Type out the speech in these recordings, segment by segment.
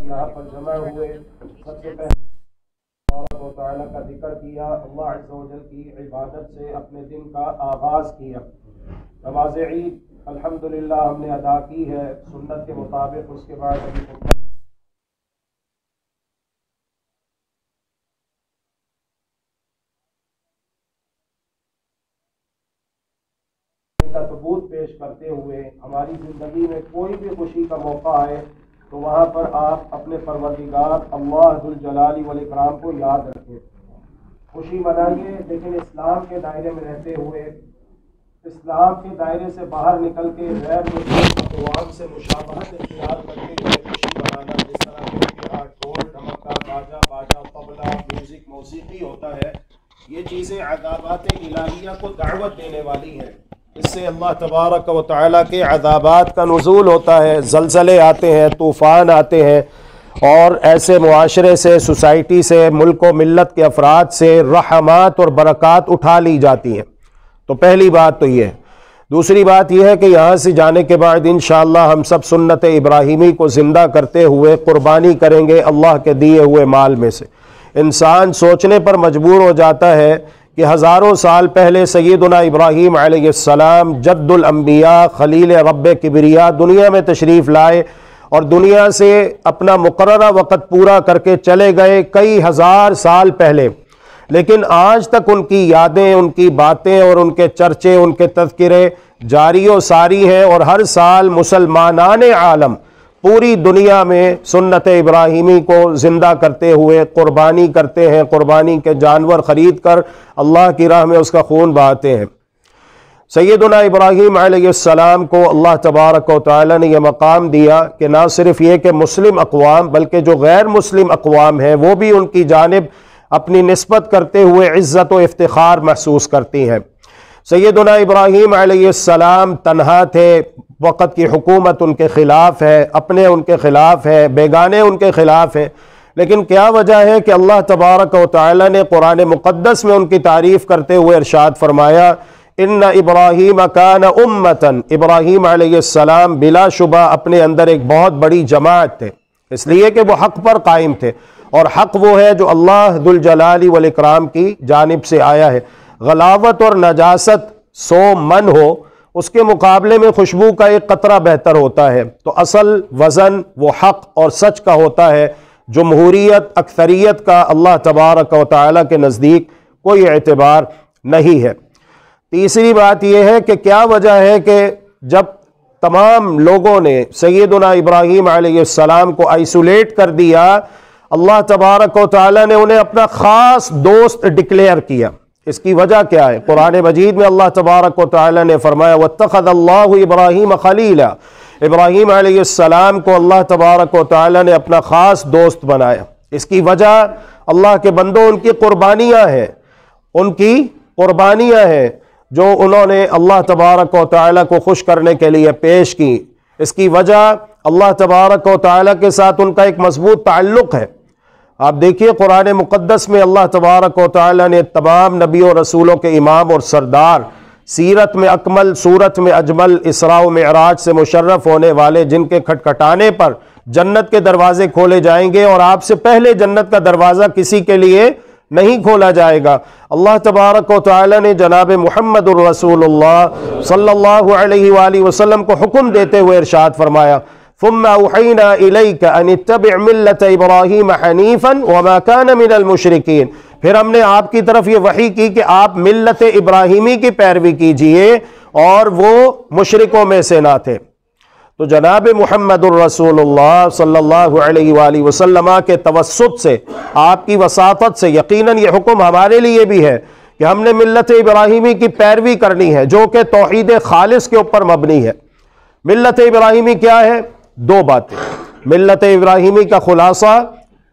यहाँ पर जमा हुए, सबसे पहले अल्लाह ताला का जिक्र किया, अल्लाह अज़्ज़ा व जल की इबादत से अपने दिन का आगाज़ किया। नमाज़ ईद अल्हम्दुलिल्लाह हमने अदा की है सुन्नत के मुताबिक। उसके बाद अभी का सबूत पेश करते हुए हमारी ज़िंदगी में कोई भी खुशी का मौका आए तो वहाँ पर आप अपने परवरदिगार अल्लाह जुल जलाली वल इकराम को याद रखें, खुशी मनाइए, लेकिन इस्लाम के दायरे में रहते हुए। इस्लाम के दायरे से बाहर निकल के गैर मुस्लिम अक़वाम से मुशाबहत इख्तियार करते हुए खुशी मनाना, जिस तरह के यहाँ ढोल ढमक्का बाजा तबला म्यूज़िक मौसीकी होता है, ये चीज़ें अज़ाबात इलाहिया को दावत देने वाली हैं। इससे अल्लाह तबारक व तआला के अज़ाबात का नुज़ूल होता है, ज़लज़ले आते हैं, तूफ़ान आते हैं और ऐसे मुआशरे से, सोसाइटी से, मुल्क व मिल्लत के अफराद से रहमत और बरक़ात उठा ली जाती हैं। तो पहली बात तो ये है। दूसरी बात यह है कि यहाँ से जाने के बाद इंशाअल्लाह हम सब सुन्नत इब्राहिमी को ज़िंदा करते हुए क़ुरबानी करेंगे अल्लाह के दिए हुए माल में से। इंसान सोचने पर मजबूर हो जाता है कि हज़ारों साल पहले सैयदुना इब्राहीम अलैहिस्सलाम जद्दुल अंबिया खलील रब्बे किबरिया दुनिया में तशरीफ़ लाए और दुनिया से अपना मुकर्ररा वक़्त पूरा करके चले गए कई हज़ार साल पहले, लेकिन आज तक उनकी यादें, उनकी बातें और उनके चर्चे, उनके तज़किरे जारी व सारी हैं। और हर साल मुसलमानान आलम पूरी दुनिया में सुन्नत इब्राहिमी को ज़िंदा करते हुए क़ुरबानी करते हैं, क़ुरबानी के जानवर ख़रीद कर अल्लाह की राह में उसका खून बहाते हैं। सैयदुना इब्राहीम अलैहिस्सलाम को अल्लाह तबारक व तआला ने यह मकाम दिया कि ना सिर्फ़ ये कि मुस्लिम अक़वाम बल्कि जो गैर मुस्लिम अक़वाम हैं वो भी उनकी जानिब अपनी निस्बत करते हुए इज़्ज़त व इफ्तिखार महसूस करती हैं। सैयदुना इब्राहीम अलैहिस्सलाम तन्हा थे, वक़्त की हुकूमत उनके ख़िलाफ़ है, अपने उनके ख़िलाफ़ है, बेगाने उनके ख़िलाफ़ है, लेकिन क्या वजह है कि अल्लाह तबारक व तआला ने कुरान मुक़द्दस में उनकी तारीफ़ करते हुए इरशाद फरमाया, इन्ना इब्राहीम कान उम्मतन, इब्राहीम अलैहिस्सलाम बिलाशुबा अपने अंदर एक बहुत बड़ी जमात थे, इसलिए कि वो हक़ पर कायम थे और हक़ वो है जो अल्लाह दुल जलाली वल इकराम की जानिब से आया है। गलावत और नजासत 100 मन हो, उसके मुकाबले में खुशबू का एक कतरा बेहतर होता है। तो असल वज़न वो हक़ और सच का होता है। जमहूरियत, अक्सरियत का अल्लाह तबारक व तआला के नज़दीक कोई एतबार नहीं है। तीसरी बात यह है कि क्या वजह है कि जब तमाम लोगों ने सैयदुना इब्राहीम अलैहिस्सलाम को आइसोलेट कर दिया, अल्लाह तबारक व तआला ने उन्हें अपना ख़ास दोस्त डिक्लेयर किया। इसकी वजह क्या है? कुरान मजीद में अल्लाह तबारक व तआला ने फरमाया, वत्तख़ज़ल्लाहु इब्राहीम खलीला, इब्राहीम अलैहिस्सलाम को अल्लाह तबारक व तआला ने अपना ख़ास दोस्त बनाया। इसकी वजह अल्लाह के बंदों उनकी क़ुरबानियाँ हैं, उनकी क़ुरबानियाँ हैं जो उन्होंने अल्लाह तबारक व तआला को खुश करने के लिए पेश की। इसकी वजह अल्लाह तबारक व तआला के साथ उनका एक मजबूत ताल्लुक़ है। आप देखिए कुरान मुक़द्दस में अल्लाह तबारक व तआला ने तमाम नबी और रसूलों के इमाम और सरदार, सीरत में अकमल, सूरत में अजमल, इसरा व मिअराज से मुशर्रफ होने वाले, जिनके खटखटाने पर जन्नत के दरवाजे खोले जाएंगे और आपसे पहले जन्नत का दरवाज़ा किसी के लिए नहीं खोला जाएगा। अल्लाह तबारक व तआला ने जनाब मुहम्मदुर रसूलुल्लाह सल्लल्लाहु अलैहि वालैहि वसल्लम को हुक्म देते हुए इरशाद फरमाया, फ़ुम्मा औहैना इलैका अन इत्तबि' मिल्लत इब्राहीम हनीफ़न वमा कान मिनल मुशरिकीन, फिर हमने आपकी तरफ ये वही की कि आप मिल्लत इब्राहीमी की पैरवी कीजिए और वो मुशरिकों में से ना थे। तो जनाब मुहम्मदुर रसूलुल्लाह सल्लल्लाहु अलैहि वालैहि वसल्लम के तवस्सुत से, आपकी वसातत से यकीनन ये हुक्म हमारे लिए भी है कि हमने मिल्लत इब्राहीमी की पैरवी करनी है, जो कि तौहीद खालिस के ऊपर मबनी है। मिल्लत इब्राहीमी क्या है? 2 बातें। मिल्लत इब्राहीमी का खुलासा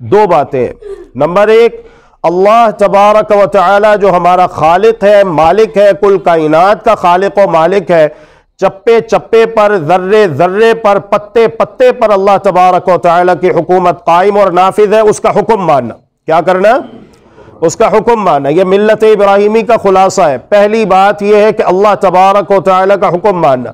2 बातें। नंबर 1, अल्लाह तबारक व तआला जो हमारा खालिक है, मालिक है, कुल कायनात का खालिक व मालिक है, चप्पे चप्पे पर, ज़र्रे ज़र्रे पर, पत्ते पत्ते पर अल्लाह तबारक व तआला की हुकूमत कायम और नाफिज है। उसका हुक्म मानना, क्या करना? उसका हुक्म मानना। यह मिल्लत इब्राहीमी का खुलासा है। पहली बात यह है कि अल्लाह तबारक व तआला का हुक्म मानना।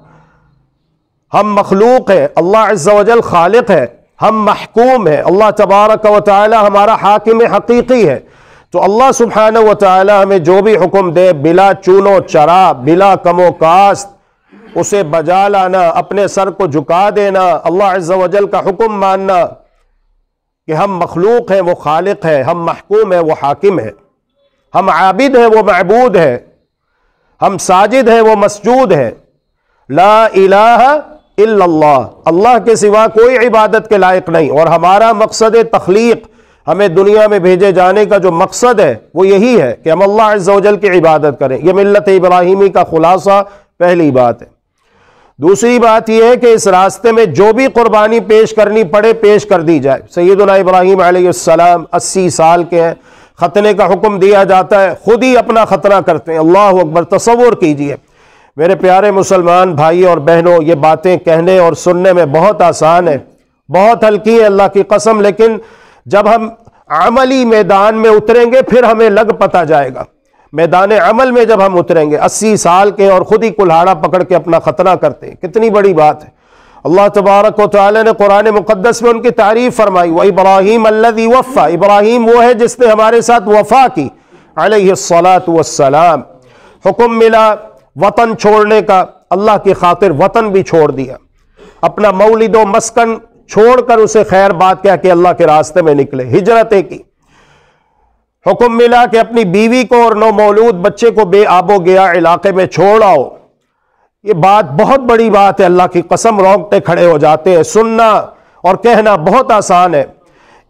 हम मखलूक है, अल्लाह अज़्ज़ा वजल खालिक है, हम महकूम हैं, अल्लाह तबारक व तआला हमारा हाकिम हकीकी है। तो अल्लाह सुब्हानहू व तआला हमें जो भी हुक्म दे बिला चूनो चरा, बिला कमो कास्त उसे बजा लाना, अपने सर को झुका देना, अल्लाह अज़्ज़ा व जल का हुक्म मानना कि हम मखलूक हैं, वो खालिक है, हम महकूम है, वो हाकिम है, हम आबिद है, वो मअबूद है, हम साजिद है, वो मसजूद है। ला इलाहा इल्लल्लाह, अल्लाह के सिवा कोई इबादत के लायक नहीं। और हमारा मकसद तख्लीक, हमें दुनिया में भेजे जाने का जो मकसद है वो यही है कि हम अल्लाह अज़्ज़ा व जल की इबादत करें। यह मिल्लत इब्राहीमी का खुलासा पहली बात है। दूसरी बात यह है कि इस रास्ते में जो भी कुर्बानी पेश करनी पड़े पेश कर दी जाए। सैयदुना इब्राहीम अलैहिस्सलाम 80 साल के हैं, खतने का हुक्म दिया जाता है, खुद ही अपना खतना करते हैं। अल्लाह अकबर, तसव्वुर कीजिए मेरे प्यारे मुसलमान भाई और बहनों, ये बातें कहने और सुनने में बहुत आसान है, बहुत हल्की है अल्लाह की कसम, लेकिन जब हम अमली मैदान में उतरेंगे फिर हमें लग पता जाएगा। मैदान अमल में जब हम उतरेंगे, 80 साल के और खुद ही कुल्हाड़ा पकड़ के अपना खतना करते हैं, कितनी बड़ी बात है। अल्लाह तबारक व तआला ने कुरान मुक़द्दस में उनकी तारीफ फरमाई, व इब्राहीम अल्लज़ी वफ़ा, इब्राहीम वो है जिसने हमारे साथ वफ़ा की, अलैहिस्सलातु वस्सलाम। हुक्म मिला वतन छोड़ने का, अल्लाह की खातिर वतन भी छोड़ दिया, अपना मौलिद व मस्कन छोड़कर उसे खैर बात कह के अल्लाह के रास्ते में निकले, हिजरतें की। हुक्म मिला कि अपनी बीवी को और नौ मौलूद बच्चे को बेआबो गया इलाके में छोड़ आओ। ये बात बहुत बड़ी बात है, अल्लाह की कसम रोंगटे खड़े हो जाते हैं। सुनना और कहना बहुत आसान है।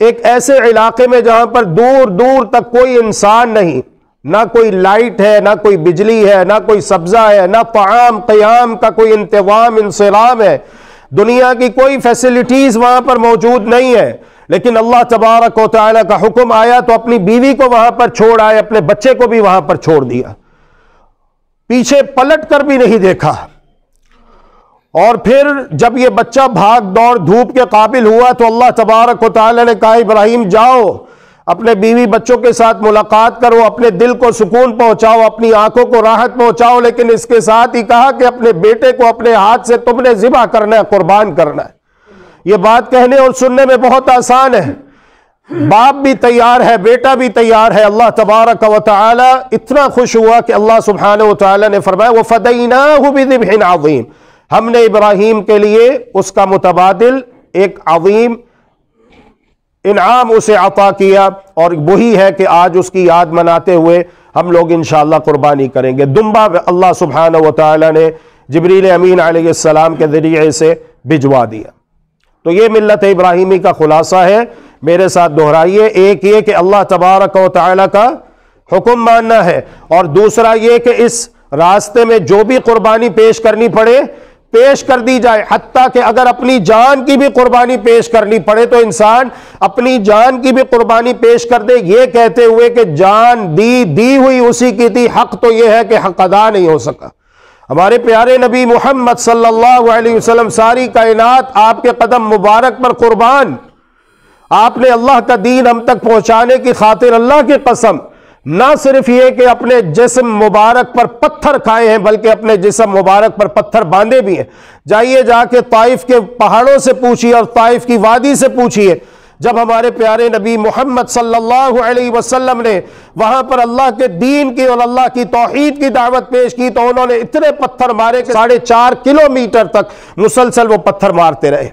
एक ऐसे इलाके में जहां पर दूर दूर तक कोई इंसान नहीं, ना कोई लाइट है, ना कोई बिजली है, ना कोई सब्जा है, ना ताम क़याम का कोई इंतज़ाम इंसलाम है, दुनिया की कोई फैसिलिटीज वहां पर मौजूद नहीं है, लेकिन अल्लाह तबारक व तआला का हुक्म आया तो अपनी बीवी को वहां पर छोड़ आए, अपने बच्चे को भी वहां पर छोड़ दिया, पीछे पलट कर भी नहीं देखा। और फिर जब ये बच्चा भाग दौड़ धूप के काबिल हुआ तो अल्लाह तबारक व तआला ने कहा, इब्राहीम जाओ अपने बीवी बच्चों के साथ मुलाकात करो, अपने दिल को सुकून पहुंचाओ, अपनी आंखों को राहत पहुंचाओ, लेकिन इसके साथ ही कहा कि अपने बेटे को अपने हाथ से तुमने ज़िबा करना है, कुर्बान करना है। यह बात कहने और सुनने में बहुत आसान है, बाप भी तैयार है, बेटा भी तैयार है। अल्लाह तबारक व तआला इतना खुश हुआ कि अल्लाह सुब्हानहू व तआला ने फरमाया, व फदैनाहु बिज़िब्हिन अज़ीम, हमने इब्राहीम के लिए उसका मुतबादिल एक अज़ीम इनाम उसे अता किया, और वही है कि आज उसकी याद मनाते हुए हम लोग इंशाअल्लाह कुर्बानी करेंगे। दुम्बा अल्लाह सुब्हानहू व तआला ने जिब्रील अमीन अलैहिस्सलाम के ज़रिए से भिजवा दिया। तो ये मिल्लत इब्राहीमी का खुलासा है। मेरे साथ दोहराइए, एक ये कि अल्लाह तबारक व तआला का हुक्म मानना है, और दूसरा ये कि इस रास्ते में जो भी कुर्बानी पेश करनी पड़े पेश कर दी जाए। हत्ता कि अगर अपनी जान की भी कुर्बानी पेश करनी पड़े तो इंसान अपनी जान की भी कुर्बानी पेश कर दे, ये कहते हुए कि जान दी हुई उसी की थी, हक तो यह है कि हक अदा नहीं हो सका। हमारे प्यारे नबी मोहम्मद सल्लल्लाहु अलैहि वसल्लम, सारी कायनात आपके कदम मुबारक पर कुर्बान। आपने अल्लाह का दीन हम तक पहुंचाने की खातिर अल्लाह की कसम ना सिर्फ ये कि अपने जिस्म मुबारक पर पत्थर खाए हैं, बल्कि अपने जिस्म मुबारक पर पत्थर बांधे भी हैं। जाइए जाके ताइफ के पहाड़ों से पूछिए और ताइफ की वादी से पूछिए, जब हमारे प्यारे नबी मोहम्मद सल्लल्लाहु अलैहि वसल्लम ने वहां पर अल्लाह के दीन की और अल्लाह की तौहीद की दावत पेश की तो उन्होंने इतने पत्थर मारे कि 4.5 किलोमीटर तक मुसलसल वो पत्थर मारते रहे।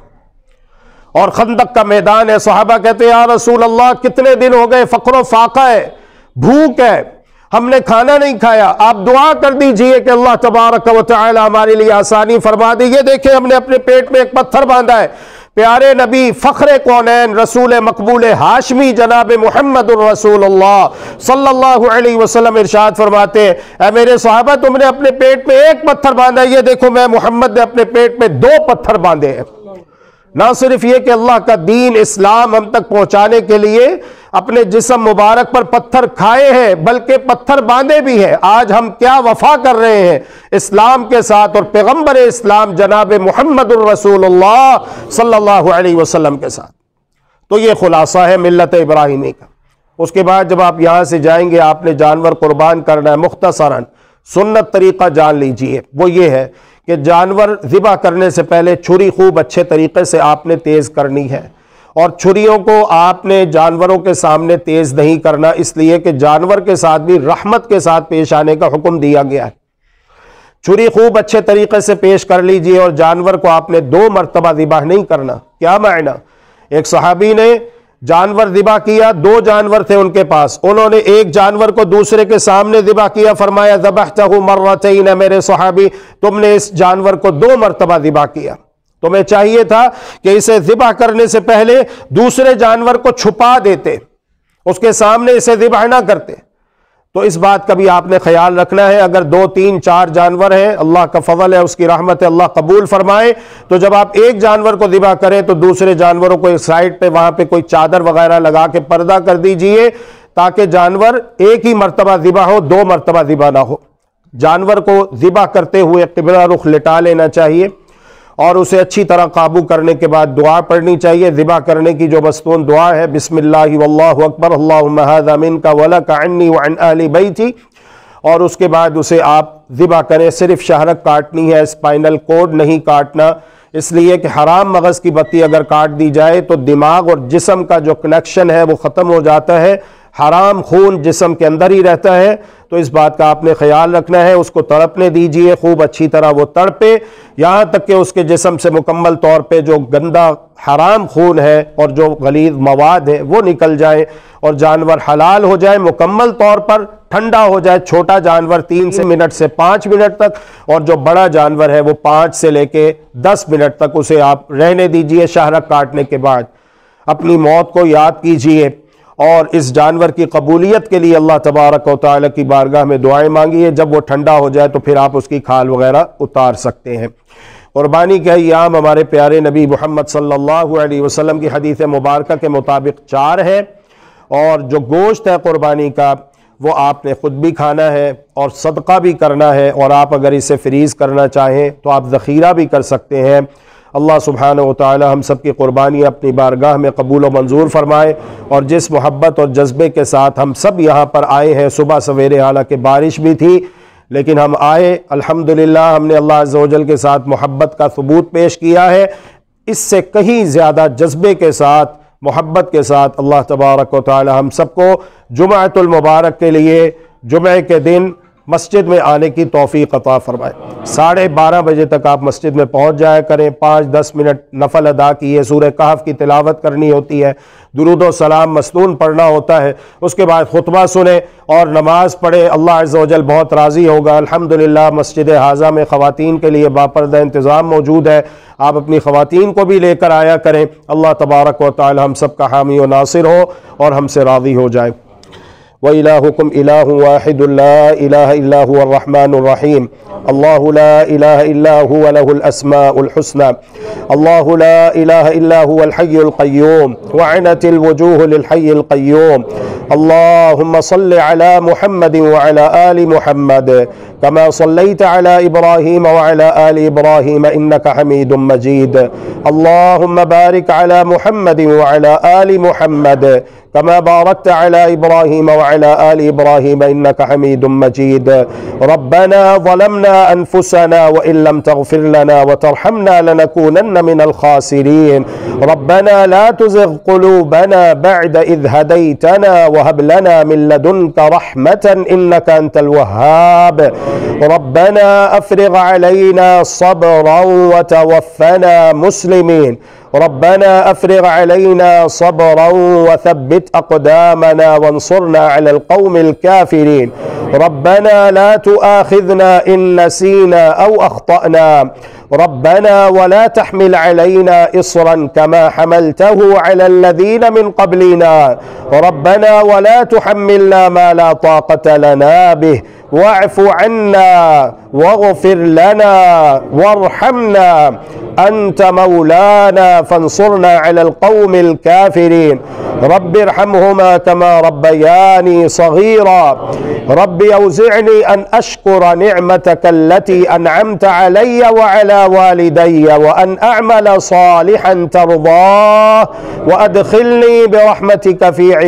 और खंदक का मैदान है, सहाबा कहते हैं या रसूल अल्लाह कितने दिन हो गए, फक्र फाका है, भूख है, हमने खाना नहीं खाया, आप दुआ कर दीजिए कि अल्लाह तबारक व तआला हमारे लिए आसानी फरमा दी। ये देखें हमने अपने पेट में एक पत्थर बांधा है। प्यारे नबी फख्रे कौनैन रसूल मकबूल हाशमी जनाब मुहम्मदुर रसूलुल्लाह सल्लल्लाहु अलैहि वसल्लम इरशाद फरमाते हैं, ऐ मेरे सहाबा तुमने अपने पेट में एक पत्थर बांधा, ये देखो मैं मोहम्मद ने अपने पेट में 2 पत्थर बांधे हैं। ना सिर्फ ये कि अल्लाह का दीन इस्लाम हम तक पहुंचाने के लिए अपने जिस्म मुबारक पर पत्थर खाए हैं, बल्कि पत्थर बांधे भी हैं। आज हम क्या वफा कर रहे हैं इस्लाम के साथ और पैगंबर इस्लाम जनाब मुहम्मदुर रसूलुल्लाह सल्लल्लाहु अलैहि वसल्लम के साथ। तो ये खुलासा है मिल्लत इब्राहीमी का। उसके बाद जब आप यहां से जाएंगे, आपने जानवर कुर्बान करना है, मुख्तसरन सुन्नत तरीका जान लीजिए। वो ये है कि जानवर ज़िबा करने से पहले छुरी खूब अच्छे तरीके से आपने तेज़ करनी है, और छुरियों को आपने जानवरों के सामने तेज नहीं करना, इसलिए कि जानवर के साथ भी रहमत के साथ पेश आने का हुक्म दिया गया है। छुरी खूब अच्छे तरीके से पेश कर लीजिए और जानवर को आपने 2 मरतबा ज़िबाह नहीं करना। क्या मायना? एक सहाबी ने जानवर ज़िबाह किया, 2 जानवर थे उनके पास, उन्होंने एक जानवर को दूसरे के सामने ज़िबाह किया, फरमाया ज़बहतहु मर्रतैन, मेरे सहाबी तुमने इस जानवर को 2 मरतबा ज़िबाह किया। तुम्हें चाहिए था कि इसे ज़िबाह करने से पहले दूसरे जानवर को छुपा देते, उसके सामने इसे ज़िबाह ना करते। तो इस बात का भी आपने ख्याल रखना है। अगर 2, 3, 4 जानवर हैं, अल्लाह का फजल है, उसकी रहमत है, अल्लाह कबूल फरमाए, तो जब आप एक जानवर को ज़िबाह करें तो दूसरे जानवरों को एक साइड पे वहां पे कोई चादर वगैरह लगा के पर्दा कर दीजिए, ताकि जानवर एक ही मरतबा ज़िबाह हो, 2 मरतबा ज़िबाह ना हो। जानवर को ज़िबाह करते हुए क़िबला रुख लिटा लेना चाहिए और उसे अच्छी तरह काबू करने के बाद दुआ पढ़नी चाहिए। ज़िबाह करने की जो मस्तून दुआ है, बिस्मिल्लाहि वल्लाहु अकबर, अल्लाहुम्मा हाज़ा मिनका व लका अन्नी व अन अहली बैती, और उसके बाद उसे आप ज़िबाह करें। सिर्फ शहरक काटनी है, स्पाइनल कोड नहीं काटना, इसलिए कि हराम मगज़ की बत्ती अगर काट दी जाए तो दिमाग और जिस्म का जो कनेक्शन है वो ख़त्म हो जाता है, हराम खून जिस्म के अंदर ही रहता है। तो इस बात का आपने ख्याल रखना है। उसको तड़पने दीजिए, खूब अच्छी तरह वो तड़पे, यहाँ तक कि उसके जिस्म से मुकम्मल तौर पे जो गंदा हराम खून है और जो गलीज़ मवाद है वो निकल जाए और जानवर हलाल हो जाए, मुकम्मल तौर पर ठंडा हो जाए। छोटा जानवर 3 मिनट से 5 मिनट तक, और जो बड़ा जानवर है वो 5 से लेके 10 मिनट तक उसे आप रहने दीजिए। शहरक काटने के बाद अपनी मौत को याद कीजिए और इस जानवर की कबूलियत के लिए अल्लाह तबारक व तआला की बारगाह में दुआएं मांगिए। जब वो ठंडा हो जाए तो फिर आप उसकी खाल वगैरह उतार सकते हैं। कुर्बानी के अय्याम हमारे प्यारे नबी मोहम्मद सल्लल्लाहु अलैहि वसल्लम की हदीस मुबारक के मुताबिक 4 है, और जो गोश्त है कुर्बानी का वो आपने ख़ुद भी खाना है और सदका भी करना है, और आप अगर इसे फ्रीज़ करना चाहें तो आप ज़ख़ीरा भी कर सकते हैं। अल्लाह सुब्हानहु व तआला हम सब की क़ुरबानी अपनी बारगाह में कबूल व मंजूर फरमाए। और जिस मोहब्बत और जज्बे के साथ हम सब यहाँ पर आए हैं, सुबह सवेरे, हालांकि बारिश भी थी लेकिन हम आए, अल्हम्दुलिल्लाह हमने अल्लाह अज़्ज़ व जल के साथ मोहब्बत का सबूत पेश किया है। इससे कहीं ज़्यादा जज्बे के साथ, मोहब्बत के साथ अल्लाह तबारक व तआला हम सबको जुमअतुल मुबारक के लिए जुमे के दिन मस्जिद में आने की तौफीक अता फरमाए। 12:30 बजे तक आप मस्जिद में पहुंच जाया करें। 5-10 मिनट नफल अदा किए, सूरह कहफ की तिलावत करनी होती है, दुरूद व सलाम मस्तून पढ़ना होता है, उसके बाद खुतबा सुने और नमाज पढ़े। अल्लाह अज़्ज़ व जल बहुत राज़ी होगा। अल्हम्दुलिल्लाह मस्जिद हाज़ा में ख़वातीन के लिए बापर्दा इंतज़ाम मौजूद है, आप अपनी ख़वातीन को भी लेकर आया करें। अल्लाह तबारक व तआला हम सब का हामी व नासिर हो और हमसे राज़ी हो जाए। व इलाहुकुम इलाहुन वाहिदुन ला इलाहा इल्ला हुवर रहमानुर रहीम। अल्लाहु ला इलाहा इल्ला हुवा लहुल अस्माउल हुस्ना। अल्लाहु ला इलाहा इल्ला हुवल हय्युल क़य्यूम व अनतिल वजूहु लिल हय्यिल क़य्यूम। अल्लाहुम्मा सल्लि अला मुहम्मदिन व अला आलि मुहम्मद कमा सल्लैता अला इब्राहीम व अला आलि इब्राहीम इन्नका हमीदुम मजीद। अल्लाहुम्मा बारिक अला मुहम्मदिन व अला आलि मुहम्मद कमा बारकता अला इब्राहीम व अला आलि इब्राहीम इन्नका हमीदुम मजीद। रब्बना ज़लमना अनफुसना व इन लम तग़फिर लना व तरहमना लनकूनन्न मिनल ख़ासिरीन। रब्बना ला तुज़िग़ क़ुलूबना बअद इज़ हदैतना व हब लना मिन लदुनका रहमतन इन्नका अंतल वह्हाब। रब्बना अफ़रिग़ अलैना सब्रन व तवफ़्फ़ना मुस्लिमीन। रब्बना अफ़रिग़ अलैना सब्रन व थब्बित अक़दामना वंसुरना अलल क़ौमिल काफ़िरीन। रब्बना ला तुआख़िज़ना इन नसीना औ अख़्तअना। रब्बना वला तहमिल अलैना इस्रन कमा हमलतहु अलल लज़ीना मिन क़ब्लिना। रब्बना वला तुहम्मिलना मा ला ताक़त लना बिह वअफ़ु अन्ना वग़फ़िर लना वरहमना अंत मौलाना फंसुरना अलल क़ौमिल काफ़िरीन। रब्बिरहमहुमा कमा रब्बयानी सग़ीरा। रब्बि औज़िअनी अन अश्कुर निअमतक अल्लती अनअमत अलैया व अला वालिदैया व अन अअमल सालिहन तर्ज़ाह व अदखिलनी बिरहमतिक फ़ी